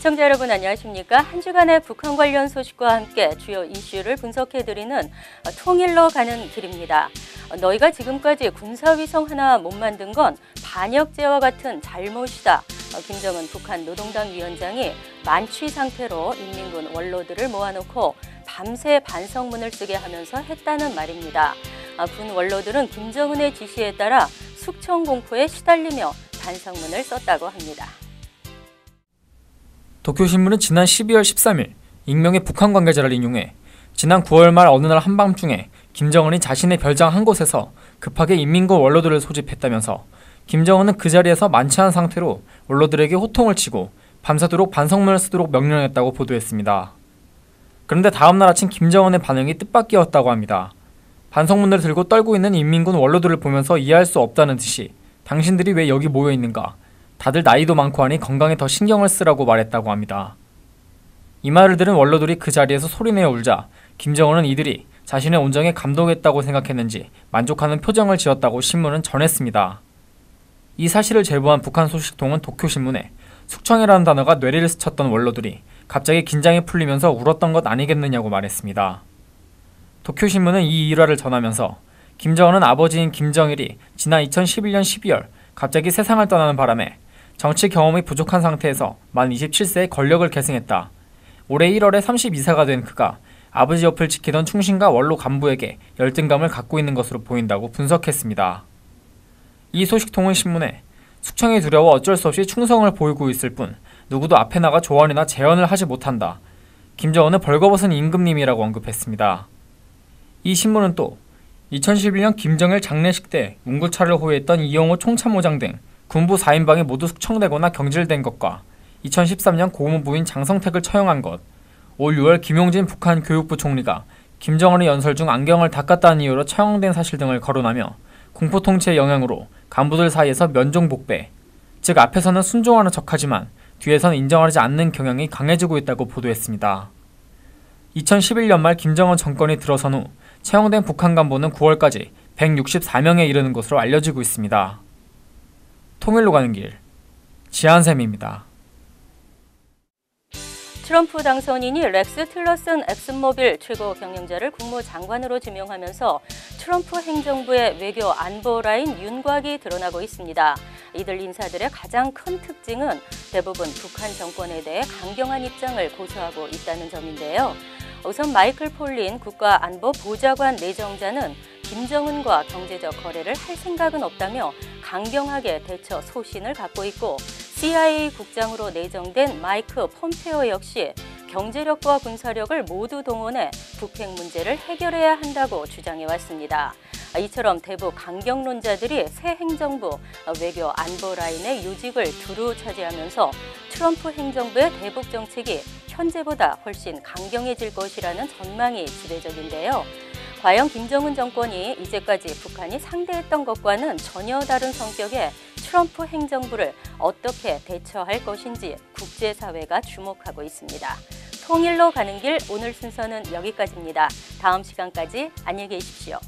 시청자 여러분 안녕하십니까? 한 주간의 북한 관련 소식과 함께 주요 이슈를 분석해드리는 통일로 가는 길입니다. 너희가 지금까지 군사위성 하나 못 만든 건 반역죄와 같은 잘못이다. 김정은 북한 노동당 위원장이 만취 상태로 인민군 원로들을 모아놓고 밤새 반성문을 쓰게 하면서 했다는 말입니다. 군 원로들은 김정은의 지시에 따라 숙청 공포에 시달리며 반성문을 썼다고 합니다. 도쿄신문은 지난 12월 13일 익명의 북한 관계자를 인용해 지난 9월 말 어느 날 한밤중에 김정은이 자신의 별장 한 곳에서 급하게 인민군 원로들을 소집했다면서 김정은은 그 자리에서 만취한 상태로 원로들에게 호통을 치고 밤새도록 반성문을 쓰도록 명령했다고 보도했습니다. 그런데 다음날 아침 김정은의 반응이 뜻밖이었다고 합니다. 반성문을 들고 떨고 있는 인민군 원로들을 보면서 이해할 수 없다는 듯이 당신들이 왜 여기 모여 있는가? 다들 나이도 많고 하니 건강에 더 신경을 쓰라고 말했다고 합니다. 이 말을 들은 원로들이 그 자리에서 소리내어 울자 김정은은 이들이 자신의 온정에 감동했다고 생각했는지 만족하는 표정을 지었다고 신문은 전했습니다. 이 사실을 제보한 북한 소식통은 도쿄신문에 숙청이라는 단어가 뇌리를 스쳤던 원로들이 갑자기 긴장이 풀리면서 울었던 것 아니겠느냐고 말했습니다. 도쿄신문은 이 일화를 전하면서 김정은은 아버지인 김정일이 지난 2011년 12월 갑자기 세상을 떠나는 바람에 정치 경험이 부족한 상태에서 만 27세에 권력을 계승했다. 올해 1월에 32세가 된 그가 아버지 옆을 지키던 충신과 원로 간부에게 열등감을 갖고 있는 것으로 보인다고 분석했습니다. 이 소식통은 신문에 숙청이 두려워 어쩔 수 없이 충성을 보이고 있을 뿐 누구도 앞에 나가 조언이나 제언을 하지 못한다. 김정은은 벌거벗은 임금님이라고 언급했습니다. 이 신문은 또 2011년 김정일 장례식 때 문구차를 호위했던 이영호 총참모장 등 군부 4인방이 모두 숙청되거나 경질된 것과 2013년 고문부인 장성택을 처형한 것, 올 6월 김용진 북한 교육부 총리가 김정은의 연설 중 안경을 닦았다는 이유로 처형된 사실 등을 거론하며 공포통치의 영향으로 간부들 사이에서 면종복배, 즉 앞에서는 순종하는 척하지만 뒤에서는 인정하지 않는 경향이 강해지고 있다고 보도했습니다. 2011년 말 김정은 정권이 들어선 후 채용된 북한 간부는 9월까지 164명에 이르는 것으로 알려지고 있습니다. 통일로 가는 길, 지한샘입니다. 트럼프 당선인이 렉스 틸러슨 엑슨모빌 최고 경영자를 국무장관으로 지명하면서 트럼프 행정부의 외교 안보 라인 윤곽이 드러나고 있습니다. 이들 인사들의 가장 큰 특징은 대부분 북한 정권에 대해 강경한 입장을 고수하고 있다는 점인데요. 우선 마이클 폴린 국가안보보좌관 내정자는 김정은과 경제적 거래를 할 생각은 없다며 강경하게 대처 소신을 갖고 있고, CIA 국장으로 내정된 마이크 폼페오 역시 경제력과 군사력을 모두 동원해 북핵 문제를 해결해야 한다고 주장해왔습니다. 이처럼 대북 강경론자들이 새 행정부 외교 안보 라인의 요직을 두루 차지하면서 트럼프 행정부의 대북 정책이 현재보다 훨씬 강경해질 것이라는 전망이 지배적인데요. 과연 김정은 정권이 이제까지 북한이 상대했던 것과는 전혀 다른 성격의 트럼프 행정부를 어떻게 대처할 것인지 국제사회가 주목하고 있습니다. 통일로 가는 길 오늘 순서는 여기까지입니다. 다음 시간까지 안녕히 계십시오.